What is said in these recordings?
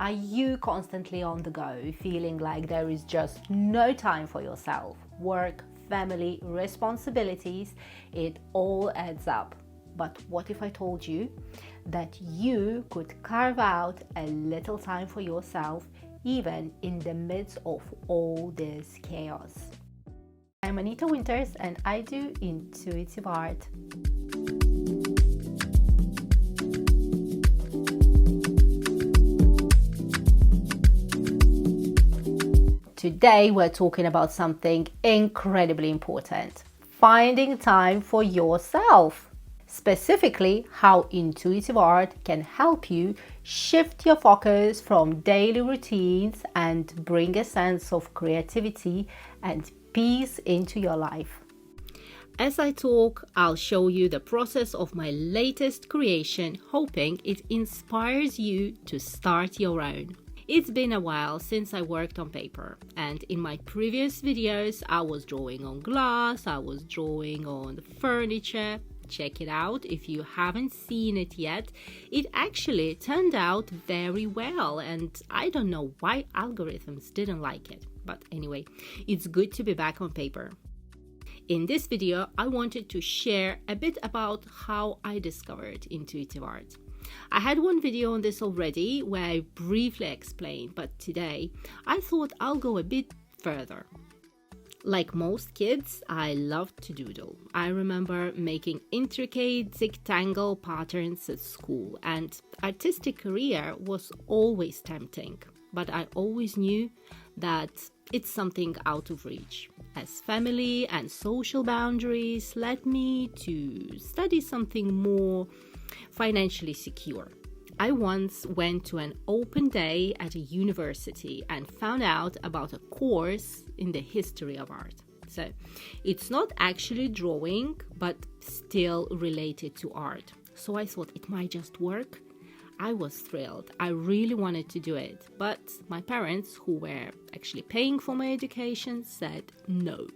Are you constantly on the go, feeling like there is just no time for yourself? Work, family, responsibilities, it all adds up. But what if I told you that you could carve out a little time for yourself even in the midst of all this chaos? I'm Anita Winters and I do intuitive art. Today we're talking about something incredibly important: finding time for yourself. Specifically, how intuitive art can help you shift your focus from daily routines and bring a sense of creativity and peace into your life. As I talk, I'll show you the process of my latest creation, hoping it inspires you to start your own. It's been a while since I worked on paper, and in my previous videos I was drawing on glass, I was drawing on furniture. Check it out if you haven't seen it yet. It actually turned out very well, and I don't know why algorithms didn't like it. But anyway, it's good to be back on paper. In this video, I wanted to share a bit about how I discovered intuitive art. I had one video on this already where I briefly explained, but today I thought I'll go a bit further. Like most kids, I loved to doodle. I remember making intricate rectangle patterns at school, and artistic career was always tempting, but I always knew that it's something out of reach, as family and social boundaries led me to study something more financially secure. I once went to an open day at a university and found out about a course in the history of art. So it's not actually drawing, but still related to art. So I thought it might just work. I was thrilled. I really wanted to do it. But my parents, who were actually paying for my education, said no.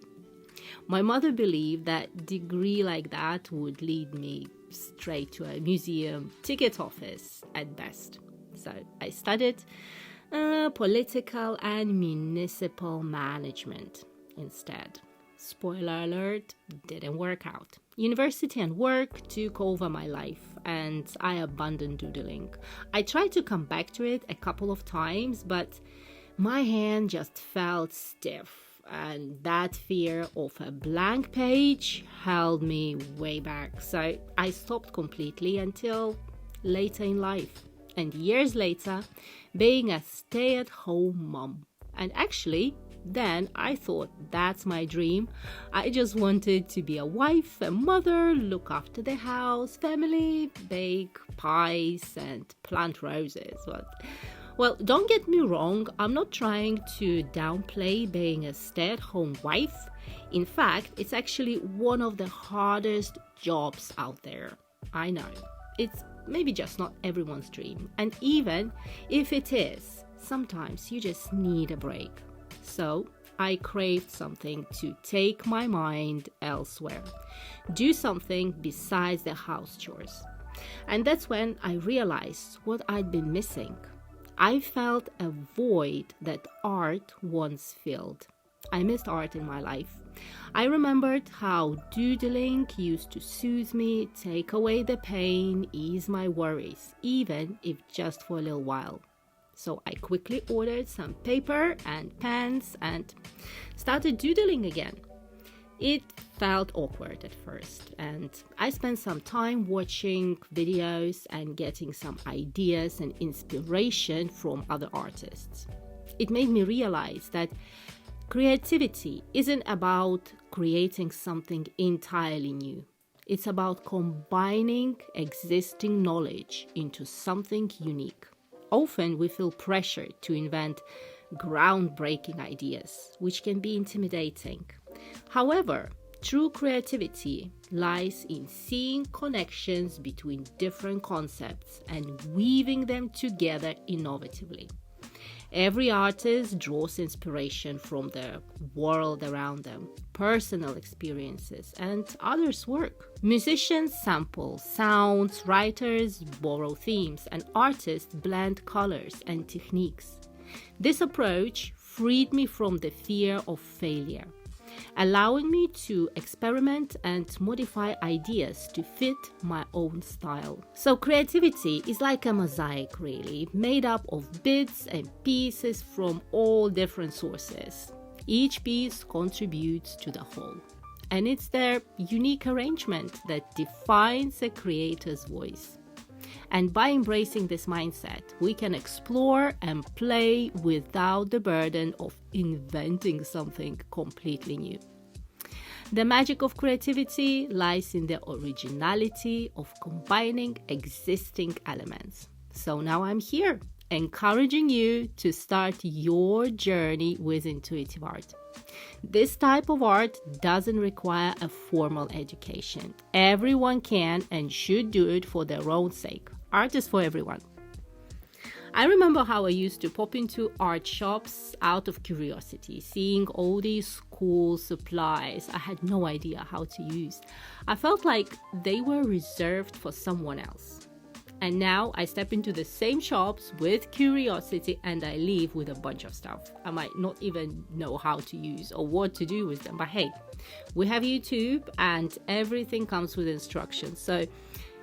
My mother believed that degree like that would lead me straight to a museum ticket office at best. So I studied political and municipal management instead. Spoiler alert, didn't work out. University and work took over my life and I abandoned doodling. I tried to come back to it a couple of times, but my hand just felt stiff. And that fear of a blank page held me way back. So I stopped completely until later in life. And years later, being a stay-at-home mom. And actually, then I thought that's my dream. I just wanted to be a wife, a mother, look after the house, family, bake pies, and plant roses. Well, don't get me wrong, I'm not trying to downplay being a stay-at-home wife. In fact, it's actually one of the hardest jobs out there. I know. It's maybe just not everyone's dream. And even if it is, sometimes you just need a break. So I craved something to take my mind elsewhere. Do something besides the house chores. And that's when I realized what I'd been missing. I felt a void that art once filled. I missed art in my life. I remembered how doodling used to soothe me, take away the pain, ease my worries, even if just for a little while. So I quickly ordered some paper and pens and started doodling again. It felt awkward at first, and I spent some time watching videos and getting some ideas and inspiration from other artists. It made me realize that creativity isn't about creating something entirely new. It's about combining existing knowledge into something unique. Often we feel pressured to invent groundbreaking ideas, which can be intimidating. However, true creativity lies in seeing connections between different concepts and weaving them together innovatively. Every artist draws inspiration from the world around them, personal experiences, and others' work. Musicians sample sounds, writers borrow themes, and artists blend colors and techniques. This approach freed me from the fear of failure, allowing me to experiment and modify ideas to fit my own style. So creativity is like a mosaic, really, made up of bits and pieces from all different sources. Each piece contributes to the whole, and it's their unique arrangement that defines a creator's voice. And by embracing this mindset, we can explore and play without the burden of inventing something completely new. The magic of creativity lies in the originality of combining existing elements. So now I'm here, encouraging you to start your journey with intuitive art. This type of art doesn't require a formal education. Everyone can and should do it for their own sake. Art is for everyone. I remember how I used to pop into art shops out of curiosity, seeing all these cool supplies I had no idea how to use. I felt like they were reserved for someone else. And now I step into the same shops with curiosity and I leave with a bunch of stuff I might not even know how to use or what to do with them. But hey, we have YouTube and everything comes with instructions. So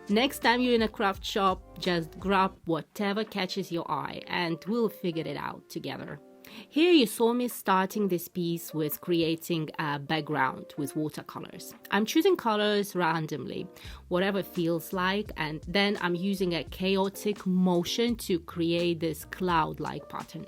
next time you're in a craft shop, just grab whatever catches your eye and we'll figure it out together. Here you saw me starting this piece with creating a background with watercolors. I'm choosing colors randomly, whatever feels like, and then I'm using a chaotic motion to create this cloud-like pattern.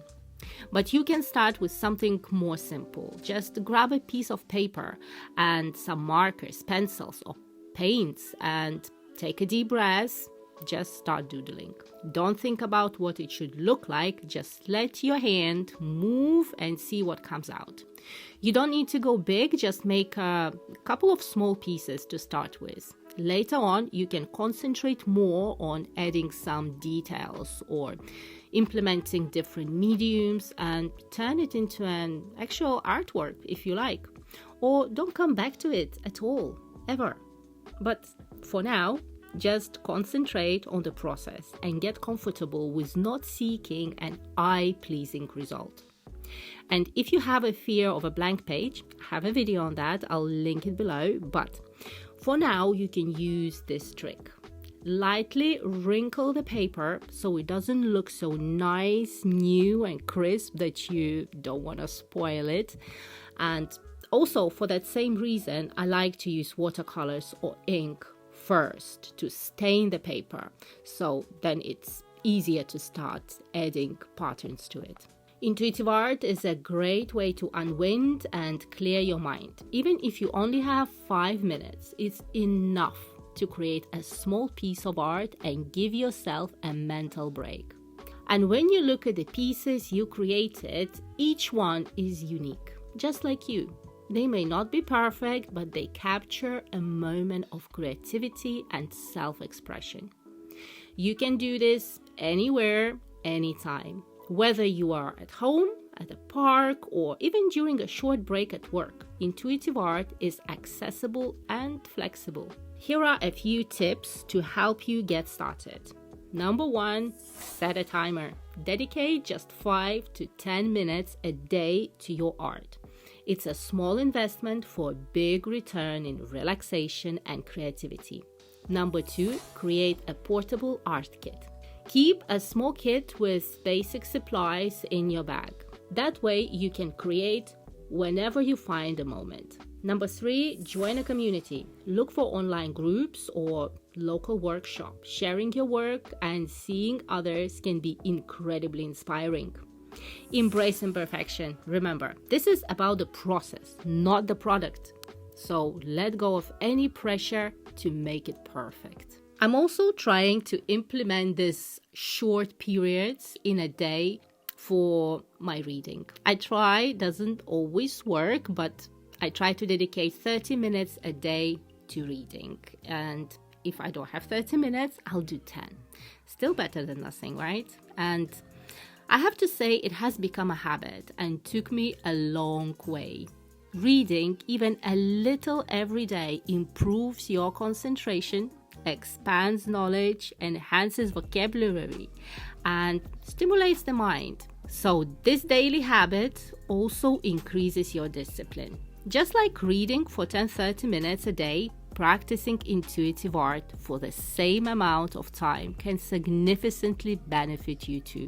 But you can start with something more simple. Just grab a piece of paper and some markers, pencils, or paints, and take a deep breath. Just start doodling. Don't think about what it should look like. Just let your hand move and see what comes out. You don't need to go big. Just make a couple of small pieces to start with. Later on, you can concentrate more on adding some details or implementing different mediums and turn it into an actual artwork if you like. Or don't come back to it at all, ever. But for now, just concentrate on the process and get comfortable with not seeking an eye-pleasing result. And if you have a fear of a blank page, I have a video on that. I'll link it below. But for now, you can use this trick. Lightly wrinkle the paper so it doesn't look so nice, new and crisp that you don't want to spoil it. And also, for that same reason, I like to use watercolors or ink first to stain the paper, so then it's easier to start adding patterns to it. Intuitive art is a great way to unwind and clear your mind. Even if you only have 5 minutes, it's enough to create a small piece of art and give yourself a mental break. And when you look at the pieces you created, each one is unique, just like you. They may not be perfect, but they capture a moment of creativity and self-expression. You can do this anywhere, anytime. Whether you are at home, at a park, or even during a short break at work, intuitive art is accessible and flexible. Here are a few tips to help you get started. Number 1, set a timer. Dedicate just 5 to 10 minutes a day to your art. It's a small investment for a big return in relaxation and creativity. Number 2, create a portable art kit. Keep a small kit with basic supplies in your bag. That way you can create whenever you find a moment. Number 3, join a community. Look for online groups or local workshops. Sharing your work and seeing others can be incredibly inspiring. Embrace imperfection. Remember, this is about the process, not the product. So let go of any pressure to make it perfect. I'm also trying to implement these short periods in a day for my reading. I try, doesn't always work, but I try to dedicate 30 minutes a day to reading. And if I don't have 30 minutes, I'll do 10. Still better than nothing, right? And I have to say it has become a habit and took me a long way. Reading even a little every day improves your concentration, expands knowledge, enhances vocabulary, and stimulates the mind. So this daily habit also increases your discipline. Just like reading for 10-30 minutes a day, practicing intuitive art for the same amount of time can significantly benefit you too.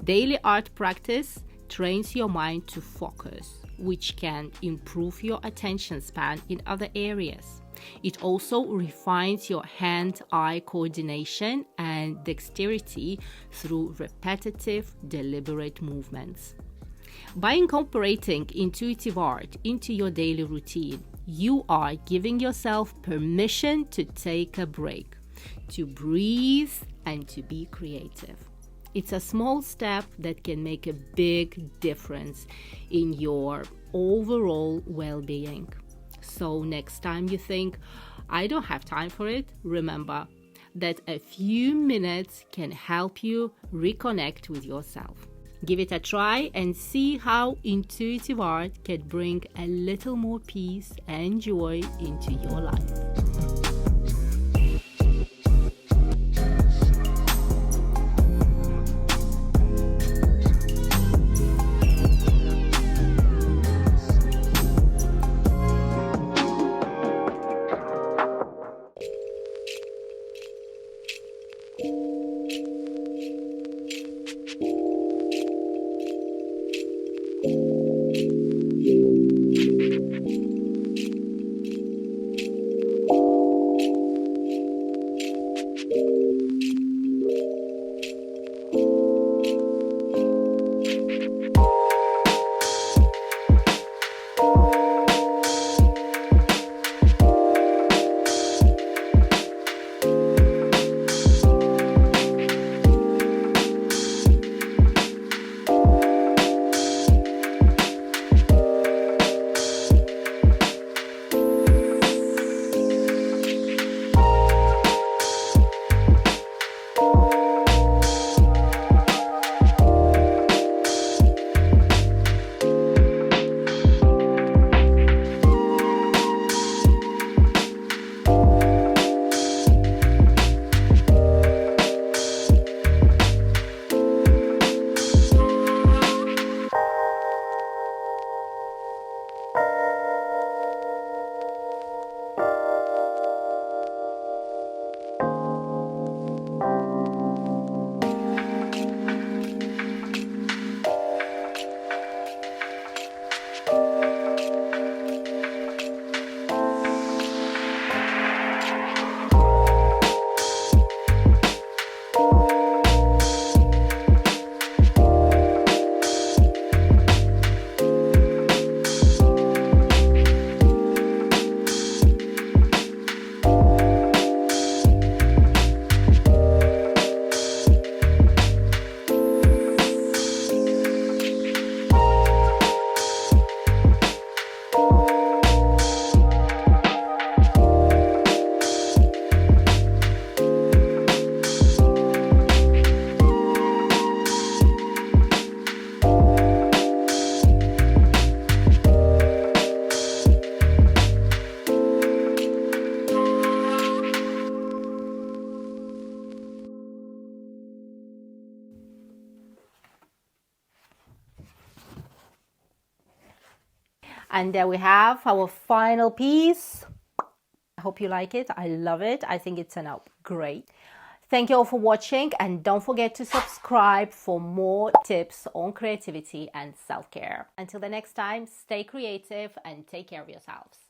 Daily art practice trains your mind to focus, which can improve your attention span in other areas. It also refines your hand-eye coordination and dexterity through repetitive, deliberate movements. By incorporating intuitive art into your daily routine, you are giving yourself permission to take a break, to breathe, and to be creative. It's a small step that can make a big difference in your overall well-being. So next time you think, I don't have time for it, remember that a few minutes can help you reconnect with yourself. Give it a try and see how intuitive art can bring a little more peace and joy into your life. And there we have our final piece. I hope you like it. I love it. I think it turned out great. Thank you all for watching, and don't forget to subscribe for more tips on creativity and self-care. Until the next time, stay creative and take care of yourselves.